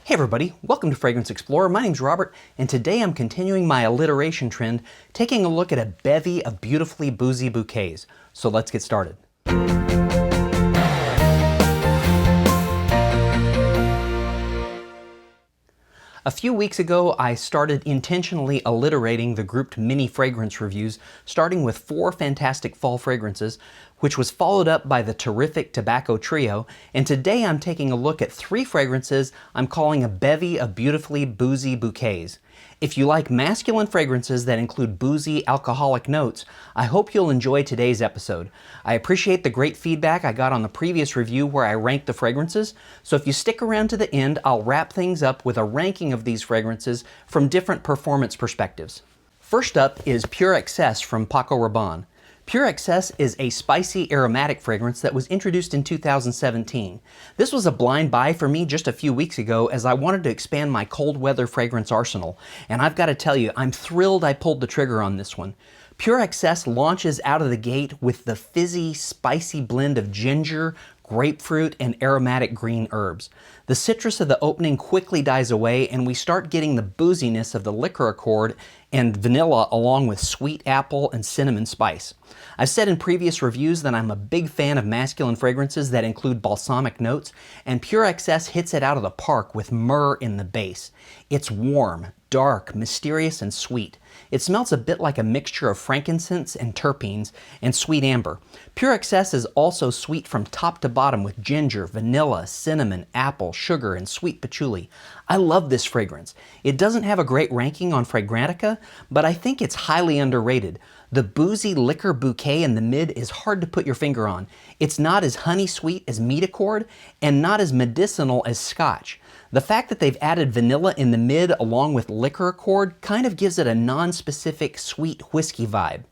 Hey everybody, welcome to Fragrance Explorer. My name's Robert, and today I'm continuing my alliteration trend, taking a look at a bevy of beautifully boozy bouquets. So let's get started. A few weeks ago, I started intentionally alliterating the grouped mini fragrance reviews, starting with 4 fantastic fall fragrances, which was followed up by the terrific tobacco trio, and today I'm taking a look at 3 fragrances I'm calling a bevy of beautifully boozy bouquets. If you like masculine fragrances that include boozy, alcoholic notes, I hope you'll enjoy today's episode. I appreciate the great feedback I got on the previous review where I ranked the fragrances, so if you stick around to the end, I'll wrap things up with a ranking of these fragrances from different performance perspectives. First up is Pure XS from Paco Rabanne. Pure XS is a spicy aromatic fragrance that was introduced in 2017. This was a blind buy for me just a few weeks ago as I wanted to expand my cold weather fragrance arsenal. And I've got to tell you, I'm thrilled I pulled the trigger on this one. Pure XS launches out of the gate with the fizzy, spicy blend of ginger, grapefruit, and aromatic green herbs. The citrus of the opening quickly dies away and we start getting the booziness of the liquor accord and vanilla along with sweet apple and cinnamon spice. I've said in previous reviews that I'm a big fan of masculine fragrances that include balsamic notes, and Pure XS hits it out of the park with myrrh in the base. It's warm, dark, mysterious, and sweet. It smells a bit like a mixture of frankincense and terpenes and sweet amber. Pure XS is also sweet from top to bottom with ginger, vanilla, cinnamon, apple, sugar, and sweet patchouli. I love this fragrance. It doesn't have a great ranking on Fragrantica, but I think it's highly underrated. The boozy liquor bouquet in the mid is hard to put your finger on. It's not as honey sweet as meat accord and not as medicinal as scotch. The fact that they've added vanilla in the mid along with liquor accord kind of gives it a non-specific sweet whiskey vibe.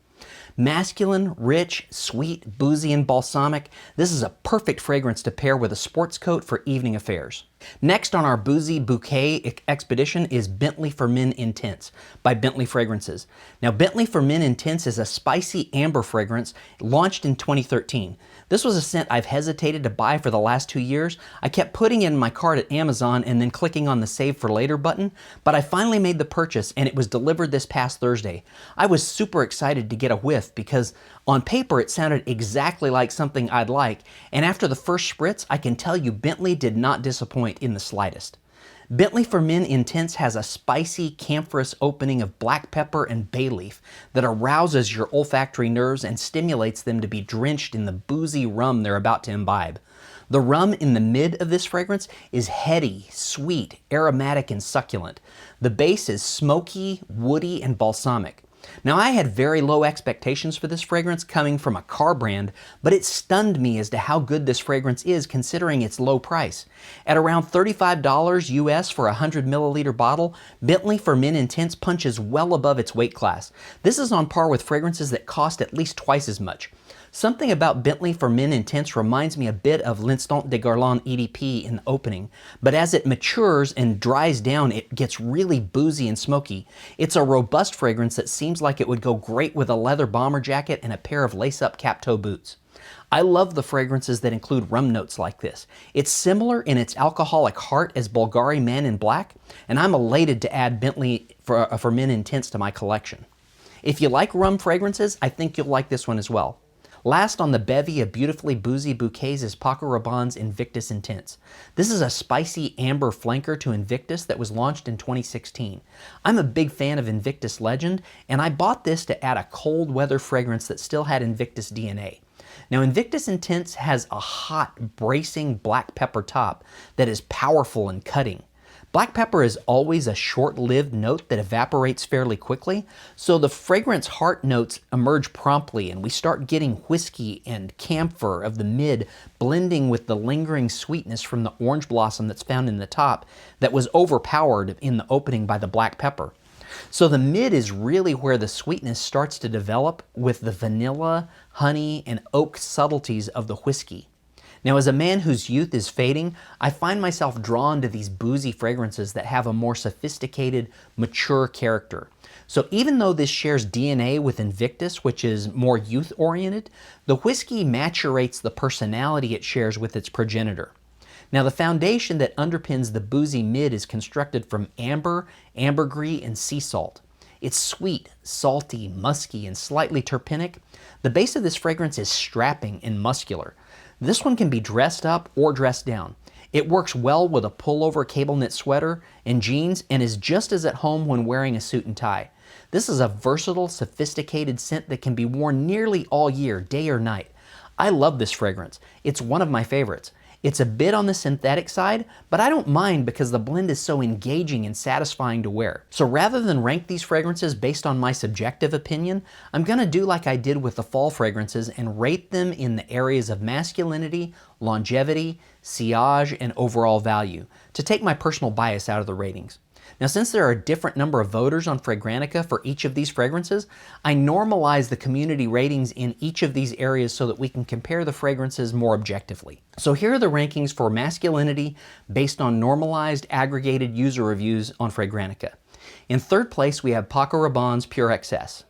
Masculine, rich, sweet, boozy, and balsamic, this is a perfect fragrance to pair with a sports coat for evening affairs. Next on our boozy bouquet expedition is Bentley For Men Intense by Bentley Fragrances. Now, Bentley For Men Intense is a spicy amber fragrance launched in 2013. This was a scent I've hesitated to buy for the last 2 years. I kept putting it in my cart at Amazon and then clicking on the Save for Later button, but I finally made the purchase and it was delivered this past Thursday. I was super excited to get a whiff because on paper it sounded exactly like something I'd like, and after the first spritz, I can tell you Bentley did not disappoint in the slightest. Bentley For Men Intense has a spicy, camphorous opening of black pepper and bay leaf that arouses your olfactory nerves and stimulates them to be drenched in the boozy rum they're about to imbibe. The rum in the mid of this fragrance is heady, sweet, aromatic, and succulent. The base is smoky, woody, and balsamic. Now, I had very low expectations for this fragrance coming from a car brand, but it stunned me as to how good this fragrance is considering its low price. At around $35 US for a 100 milliliter bottle, Bentley For Men Intense punches well above its weight class. This is on par with fragrances that cost at least twice as much. Something about Bentley For Men Intense reminds me a bit of L'Instant de Guerlain EDP in the opening, but as it matures and dries down, it gets really boozy and smoky. It's a robust fragrance that seems like it would go great with a leather bomber jacket and a pair of lace-up cap-toe boots. I love the fragrances that include rum notes like this. It's similar in its alcoholic heart as Bulgari Man in Black, and I'm elated to add Bentley For Men Intense to my collection. If you like rum fragrances, I think you'll like this one as well. Last on the bevy of beautifully boozy bouquets is Paco Rabanne's Invictus Intense. This is a spicy amber flanker to Invictus that was launched in 2016. I'm a big fan of Invictus Legend, and I bought this to add a cold weather fragrance that still had Invictus DNA. Now, Invictus Intense has a hot, bracing black pepper top that is powerful and cutting. Black pepper is always a short-lived note that evaporates fairly quickly, so the fragrance heart notes emerge promptly and we start getting whiskey and camphor of the mid blending with the lingering sweetness from the orange blossom that's found in the top that was overpowered in the opening by the black pepper. So the mid is really where the sweetness starts to develop with the vanilla, honey, and oak subtleties of the whiskey. Now, as a man whose youth is fading, I find myself drawn to these boozy fragrances that have a more sophisticated, mature character. So even though this shares DNA with Invictus, which is more youth-oriented, the whiskey maturates the personality it shares with its progenitor. Now the foundation that underpins the Boozy Mid is constructed from amber, ambergris, and sea salt. It's sweet, salty, musky, and slightly terpenic. The base of this fragrance is strapping and muscular. This one can be dressed up or dressed down. It works well with a pullover cable knit sweater and jeans and is just as at home when wearing a suit and tie. This is a versatile, sophisticated scent that can be worn nearly all year, day or night. I love this fragrance. It's one of my favorites. It's a bit on the synthetic side, but I don't mind because the blend is so engaging and satisfying to wear. So rather than rank these fragrances based on my subjective opinion, I'm gonna do like I did with the fall fragrances and rate them in the areas of masculinity, longevity, sillage, and overall value to take my personal bias out of the ratings. Now, since there are a different number of voters on Fragrantica for each of these fragrances, I normalize the community ratings in each of these areas so that we can compare the fragrances more objectively. So here are the rankings for masculinity based on normalized aggregated user reviews on Fragrantica. In third place, we have Paco Rabanne's Pure XS.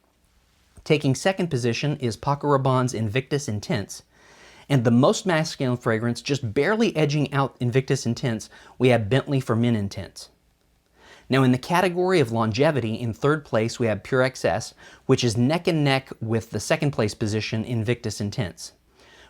Taking second position is Paco Rabanne's Invictus Intense. And the most masculine fragrance, just barely edging out Invictus Intense, we have Bentley For Men Intense. Now in the category of longevity, in third place we have Pure XS, which is neck and neck with the second place position Invictus Intense,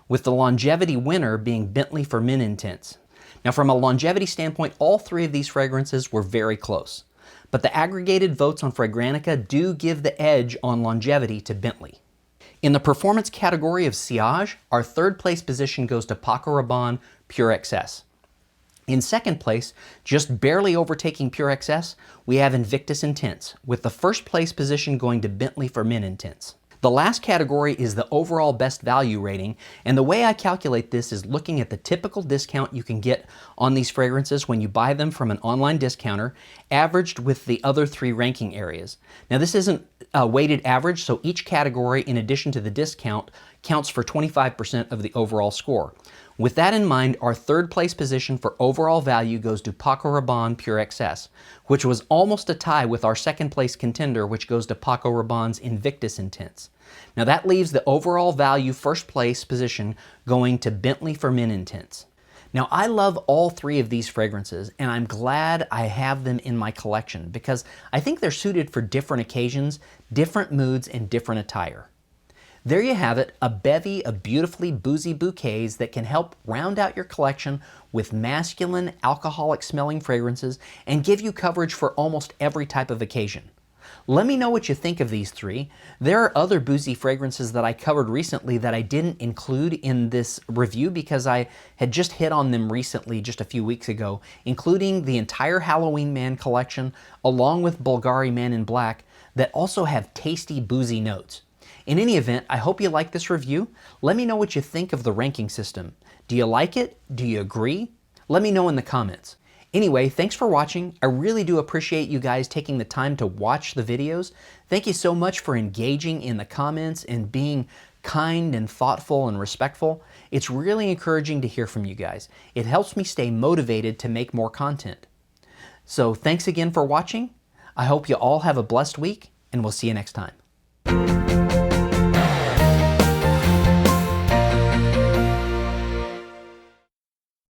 with the longevity winner being Bentley For Men Intense. Now from a longevity standpoint, all three of these fragrances were very close, but the aggregated votes on Fragrantica do give the edge on longevity to Bentley. In the performance category of sillage, our third place position goes to Paco Rabanne Pure XS. In second place, just barely overtaking Pure XS, we have Invictus Intense, with the first place position going to Bentley For Men Intense. The last category is the overall best value rating, and the way I calculate this is looking at the typical discount you can get on these fragrances when you buy them from an online discounter, averaged with the other three ranking areas. Now this isn't a weighted average, so each category, in addition to the discount, counts for 25% of the overall score. With that in mind, our third place position for overall value goes to Paco Rabanne Pure XS, which was almost a tie with our second place contender, which goes to Paco Rabanne's Invictus Intense. Now that leaves the overall value first place position going to Bentley For Men Intense. Now I love all three of these fragrances, and I'm glad I have them in my collection because I think they're suited for different occasions, different moods, and different attire. There you have it, a bevy of beautifully boozy bouquets that can help round out your collection with masculine, alcoholic smelling fragrances and give you coverage for almost every type of occasion. Let me know what you think of these three. There are other boozy fragrances that I covered recently that I didn't include in this review because I had just hit on them recently, just a few weeks ago, including the entire Halloween Man collection, along with Bulgari Man in Black, that also have tasty boozy notes. In any event, I hope you like this review. Let me know what you think of the ranking system. Do you like it? Do you agree? Let me know in the comments. Anyway, thanks for watching. I really do appreciate you guys taking the time to watch the videos. Thank you so much for engaging in the comments and being kind and thoughtful and respectful. It's really encouraging to hear from you guys. It helps me stay motivated to make more content. So thanks again for watching. I hope you all have a blessed week, and we'll see you next time.